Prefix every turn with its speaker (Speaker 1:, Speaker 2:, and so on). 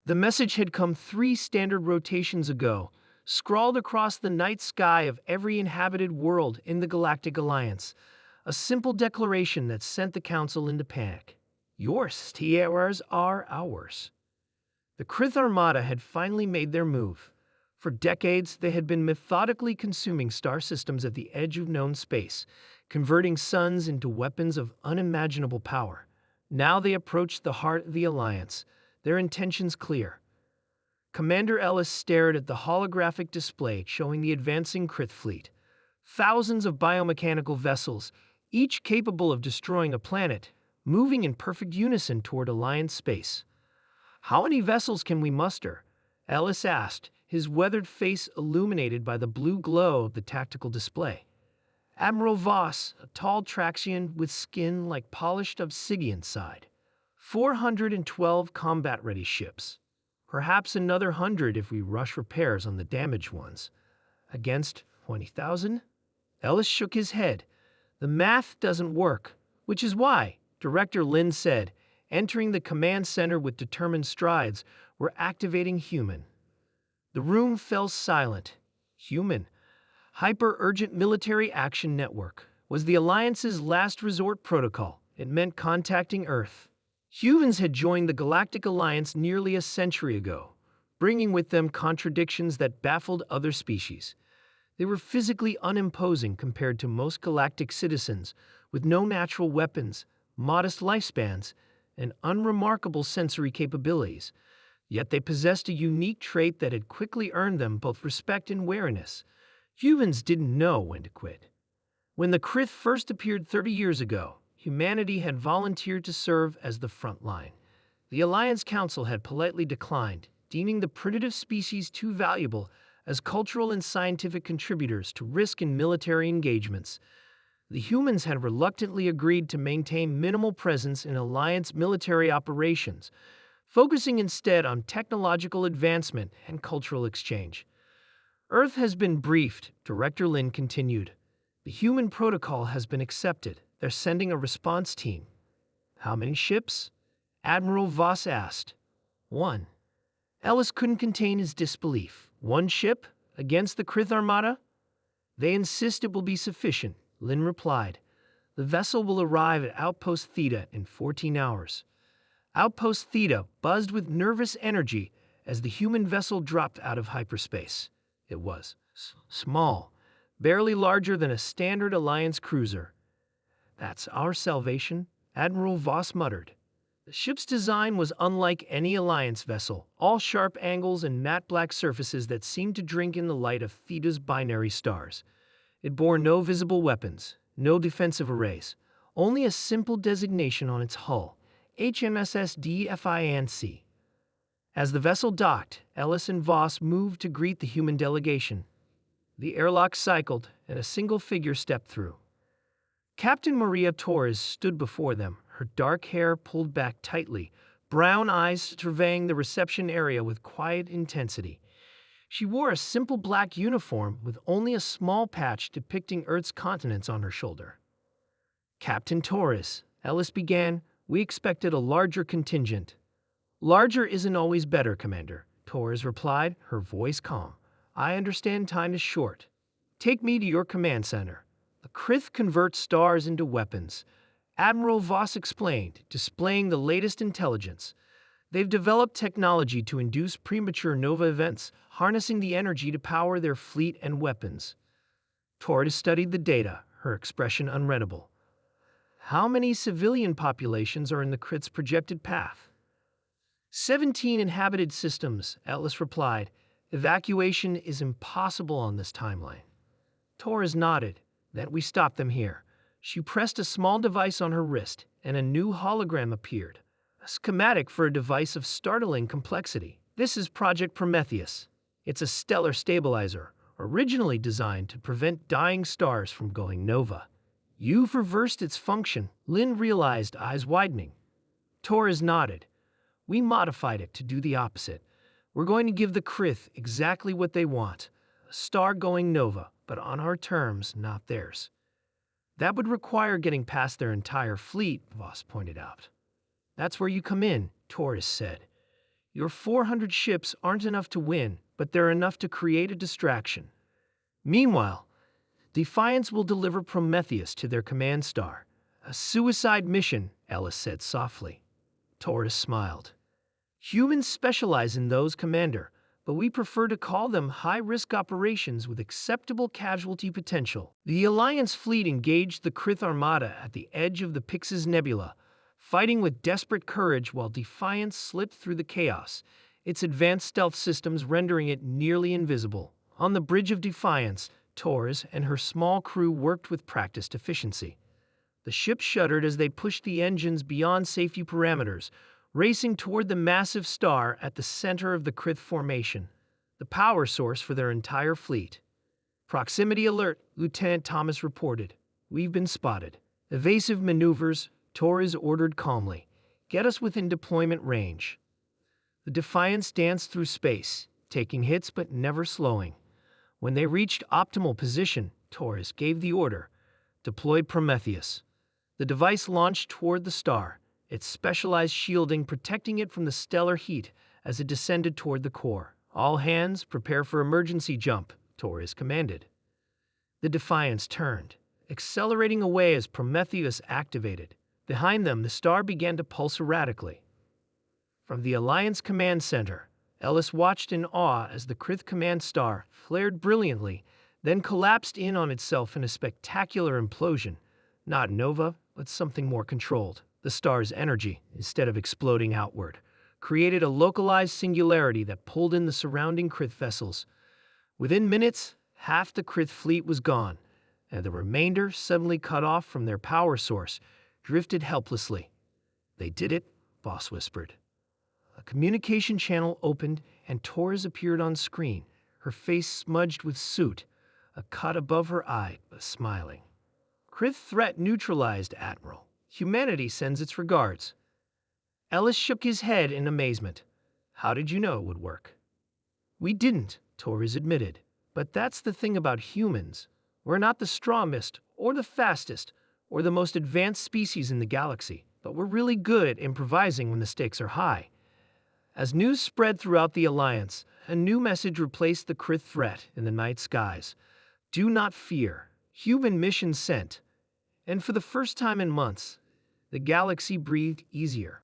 Speaker 1: The message had come 3 standard rotations ago, scrawled across the night sky of every inhabited world in the Galactic Alliance. A simple declaration that sent the Council into panic. Your stars are ours. The Krith Armada had finally made their move. For decades, they had been methodically consuming star systems at the edge of known space, converting suns into weapons of unimaginable power. Now they approached the heart of the Alliance, their intentions clear. Commander Ellis stared at the holographic display showing the advancing Krith fleet. Thousands of biomechanical vessels, each capable of destroying a planet, moving in perfect unison toward Alliance space. "How many vessels can we muster?" Ellis asked, his weathered face illuminated by the blue glow of the tactical display. Admiral Voss, a tall Traxian with skin like polished obsidian, sighed. 412 combat-ready ships. Perhaps another 100 if we rush repairs on the damaged ones. Against 20,000? Ellis shook his head. The math doesn't work, which is why, Director Lin said, entering the command center with determined strides, we're activating human. The room fell silent. Human. Hyper-Urgent Military Action Network was the Alliance's last resort protocol. It meant contacting Earth. Humans had joined the Galactic Alliance nearly a century ago, bringing with them contradictions that baffled other species. They were physically unimposing compared to most galactic citizens, with no natural weapons, modest lifespans, and unremarkable sensory capabilities. Yet they possessed a unique trait that had quickly earned them both respect and wariness. Humans didn't know when to quit. When the Krith first appeared 30 years ago, humanity had volunteered to serve as the front line. The Alliance Council had politely declined, deeming the primitive species too valuable as cultural and scientific contributors to risk in military engagements. The humans had reluctantly agreed to maintain minimal presence in Alliance military operations, focusing instead on technological advancement and cultural exchange. Earth has been briefed, Director Lin continued. The human protocol has been accepted. They're sending a response team. How many ships? Admiral Voss asked. 1. Ellis couldn't contain his disbelief. 1 ship? Against the Krith Armada? They insist it will be sufficient, Lin replied. The vessel will arrive at Outpost Theta in 14 hours. Outpost Theta buzzed with nervous energy as the human vessel dropped out of hyperspace. It was small, barely larger than a standard Alliance cruiser. That's our salvation, Admiral Voss muttered. The ship's design was unlike any Alliance vessel, all sharp angles and matte black surfaces that seemed to drink in the light of Theta's binary stars. It bore no visible weapons, no defensive arrays, only a simple designation on its hull, HMSS DFINC. As the vessel docked, Ellis and Voss moved to greet the human delegation. The airlock cycled, and a single figure stepped through. Captain Maria Torres stood before them, her dark hair pulled back tightly, brown eyes surveying the reception area with quiet intensity. She wore a simple black uniform with only a small patch depicting Earth's continents on her shoulder. Captain Torres, Ellis began, we expected a larger contingent. Larger isn't always better, Commander, Torres replied, her voice calm. I understand time is short. Take me to your command center. The Krith converts stars into weapons. Admiral Voss explained, displaying the latest intelligence. They've developed technology to induce premature nova events, harnessing the energy to power their fleet and weapons. Torres studied the data, her expression unreadable. How many civilian populations are in the Krith's projected path? 17 inhabited systems, Ellis replied. Evacuation is impossible on this timeline. Torres nodded. Then we stopped them here. She pressed a small device on her wrist, and a new hologram appeared. A schematic for a device of startling complexity. This is Project Prometheus. It's a stellar stabilizer, originally designed to prevent dying stars from going nova. You've reversed its function, Lin realized, eyes widening. Torres nodded. We modified it to do the opposite. We're going to give the Krith exactly what they want. A star going nova, but on our terms, not theirs. That would require getting past their entire fleet, Voss pointed out. That's where you come in, Torres said. Your 400 ships aren't enough to win, but they're enough to create a distraction. Meanwhile, Defiance will deliver Prometheus to their command star. A suicide mission, Ellis said softly. Taurus smiled. Humans specialize in those, Commander, but we prefer to call them high-risk operations with acceptable casualty potential. The Alliance fleet engaged the Krith Armada at the edge of the Pyxis Nebula, fighting with desperate courage while Defiance slipped through the chaos, its advanced stealth systems rendering it nearly invisible. On the bridge of Defiance, Torres and her small crew worked with practiced efficiency. The ship shuddered as they pushed the engines beyond safety parameters, racing toward the massive star at the center of the Krith formation, the power source for their entire fleet. Proximity alert, Lieutenant Thomas reported. We've been spotted. Evasive maneuvers, Torres ordered calmly. Get us within deployment range. The Defiance danced through space, taking hits but never slowing. When they reached optimal position, Torres gave the order. Deploy Prometheus. The device launched toward the star, its specialized shielding protecting it from the stellar heat as it descended toward the core. All hands, prepare for emergency jump, Torres commanded. The Defiance turned, accelerating away as Prometheus activated. Behind them, the star began to pulse erratically. From the Alliance Command Center, Ellis watched in awe as the Krith command star flared brilliantly, then collapsed in on itself in a spectacular implosion. Not nova, but something more controlled. The star's energy, instead of exploding outward, created a localized singularity that pulled in the surrounding Krith vessels. Within minutes, half the Krith fleet was gone, and the remainder, suddenly cut off from their power source, drifted helplessly. They did it, Boss whispered. A communication channel opened, and Torres appeared on screen, her face smudged with soot, a cut above her eye, but smiling. Krith threat neutralized, Admiral. Humanity sends its regards. Ellis shook his head in amazement. How did you know it would work? We didn't, Torres admitted. But that's the thing about humans. We're not the strongest, or the fastest, or the most advanced species in the galaxy, but we're really good at improvising when the stakes are high. As news spread throughout the Alliance, a new message replaced the Krith threat in the night skies. Do not fear. Human mission sent. And for the first time in months, the galaxy breathed easier.